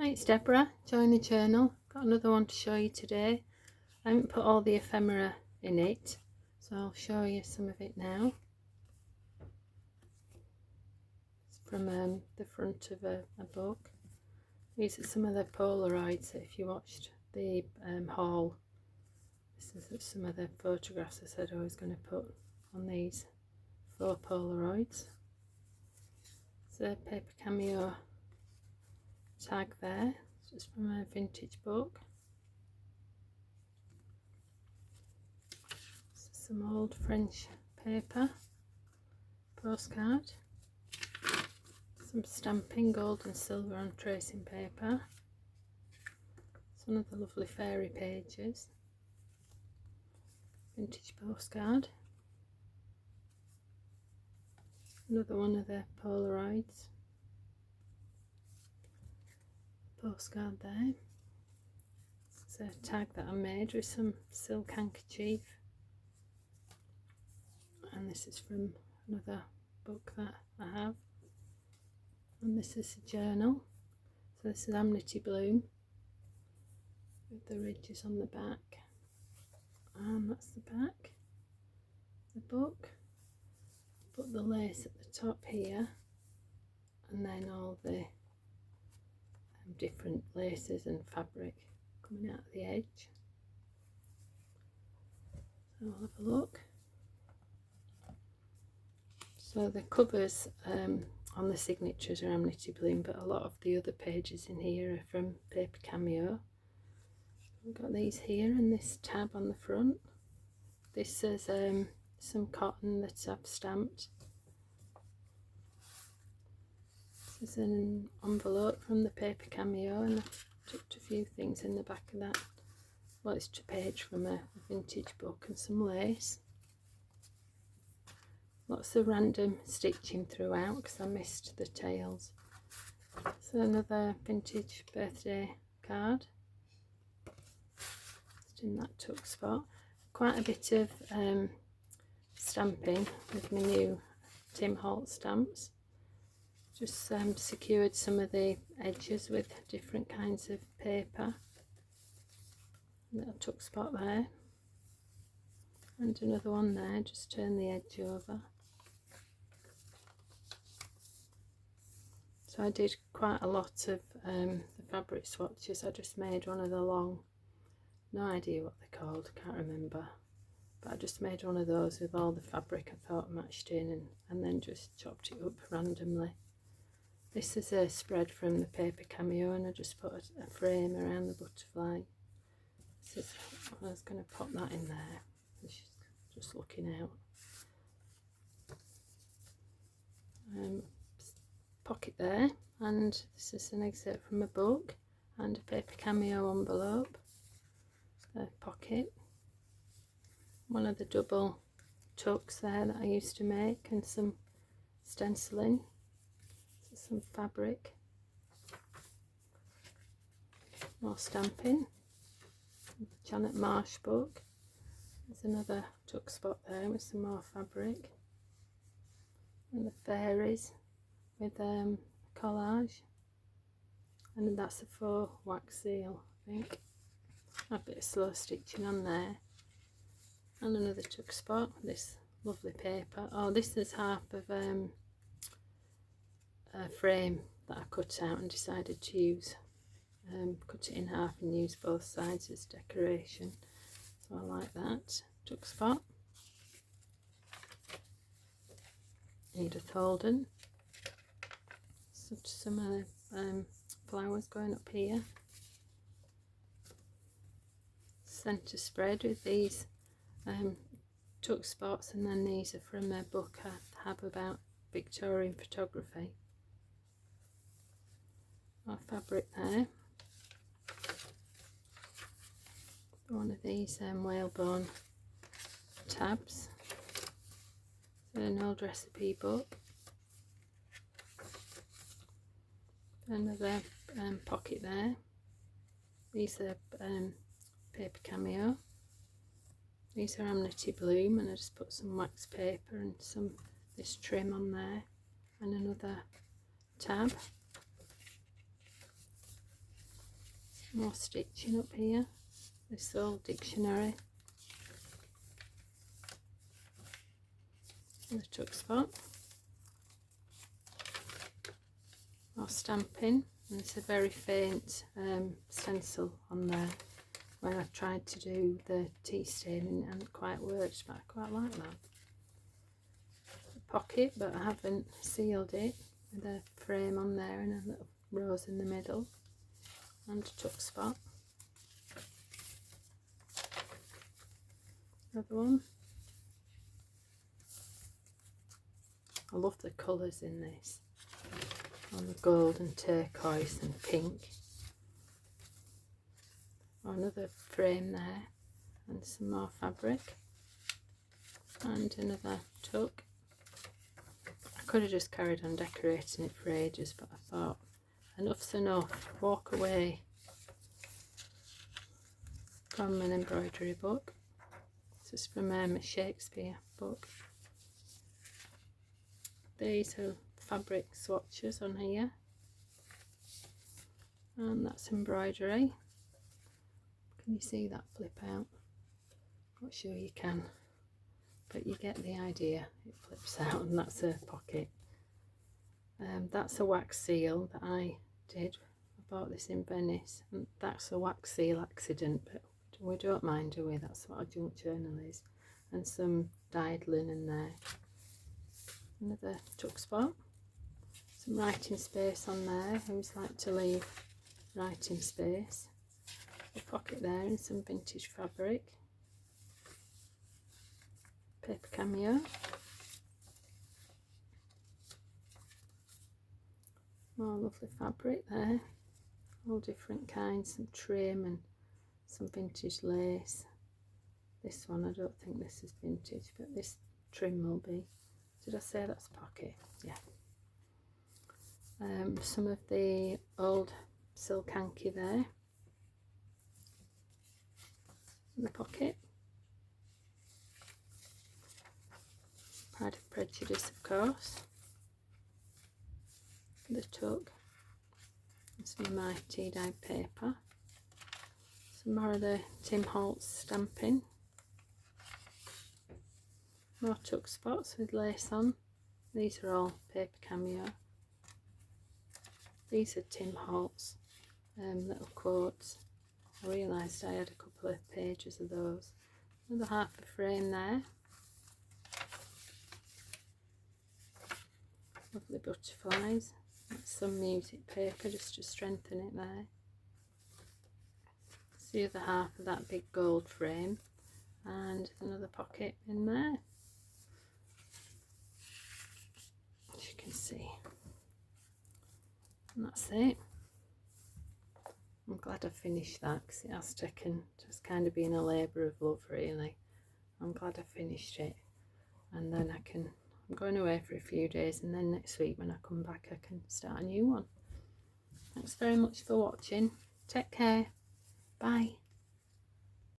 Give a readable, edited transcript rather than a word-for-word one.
Hi, it's Deborah. Join the journal. Got another one to show you today. I haven't put all the ephemera in it, so I'll show you some of it now. It's from the front of a book. These are some of the Polaroids that if you watched the haul, this is some of the photographs I said I was going to put on these 4 Polaroids. It's a paper cameo tag there. It's just from a vintage book. Some old French paper, postcard, some stamping, gold and silver on tracing paper. It's one of the lovely fairy pages. Vintage postcard. Another one of the Polaroids. Postcard there. It's a tag that I made with some silk handkerchief. And this is from another book that I have. And this is a journal. So this is Amnity Bloom with the ridges on the back. And that's the back of the book. Put the lace at the top here, and then all the different laces and fabric coming out of the edge. So I'll have a look. So the covers on the signatures are Amnity Bloom, but a lot of the other pages in here are from Paper Cameo. I've got these here and this tab on the front. This is some cotton that I've stamped. This is an envelope from the Paper Cameo, and I've tucked a few things in the back of that. Well, it's a page from a vintage book and some lace. Lots of random stitching throughout because I missed the tails. So another vintage birthday card. Just in that tuck spot. Quite a bit of stamping with my new Tim Holt stamps. Just secured some of the edges with different kinds of paper. Little tuck spot there. And another one there, just turn the edge over. So I did quite a lot of the fabric swatches. I just made one of the long, no idea what they're called, can't remember. But I just made one of those with all the fabric I thought matched in, and then just chopped it up randomly. This is a spread from the Paper Cameo, and I just put a frame around the butterfly. This is, I was going to pop that in there. She's just looking out. Pocket there, and this is an excerpt from a book and a Paper Cameo envelope. The pocket. One of the double tucks there that I used to make, and some stenciling. Some fabric. More stamping. Janet Marsh book. There's another tuck spot there with some more fabric. And the fairies with collage. And that's a faux wax seal, I think. A bit of slow stitching on there. And another tuck spot with this lovely paper. Oh, this is half of a frame that I cut out and decided to use. Cut it in half and use both sides as decoration. So I like that. Tuck spot. Edith Holden. Some of the flowers going up here. Centre spread with these tuck spots, and then these are from a book I have about Victorian photography. More fabric there. One of these whalebone tabs. An old recipe book. Another pocket there. These are Paper Cameo. These are Amnity Bloom, and I just put some wax paper and some this trim on there, and another tab. More stitching up here. This old dictionary. The tuck spot. More stamping. And it's a very faint stencil on there. When I tried to do the tea staining, it hadn't quite worked, but I quite like that. A pocket, but I haven't sealed it, with a frame on there and a little rose in the middle, and a tuck spot. Another one. I love the colours in this, on the gold and turquoise and pink. Another frame there, and some more fabric, and another tuck. I could have just carried on decorating it for ages, but I thought enough's enough. Walk away from an embroidery book. This is from a Shakespeare book. These are fabric swatches on here, and that's embroidery. Can you see that flip out? Not sure you can, but you get the idea. It flips out, and that's a pocket. That's a wax seal that I did. I bought this in Venice, and that's a wax seal accident, but we don't mind, do we? That's what a junk journal is. And some dyed linen there. Another tuck spot. Some writing space on there. I always like to leave writing space. A pocket there and some vintage fabric. Paper cameo. More lovely fabric there. All different kinds. Some trim and some vintage lace. This one, I don't think this is vintage, but this trim will be. Did I say that's pocket? Yeah. Some of the old silk hanky there. In the pocket. Pride and Prejudice, of course. The tuck. And some of my tea dyed paper. Some more of the Tim Holtz stamping. More tuck spots with lace on. These are all paper cameo. These are Tim Holtz little quotes. I realised I had a couple of pages of those. Another half a frame there. Lovely butterflies. That's some music paper just to strengthen it there. It's the other half of that big gold frame, and another pocket in there, as you can see. And that's it. I'm glad I finished that, because it has taken, just kind of been a labour of love really. I'm glad I finished it, and then I'm going away for a few days, and then next week when I come back I can start a new one. Thanks very much for watching. Take care. Bye.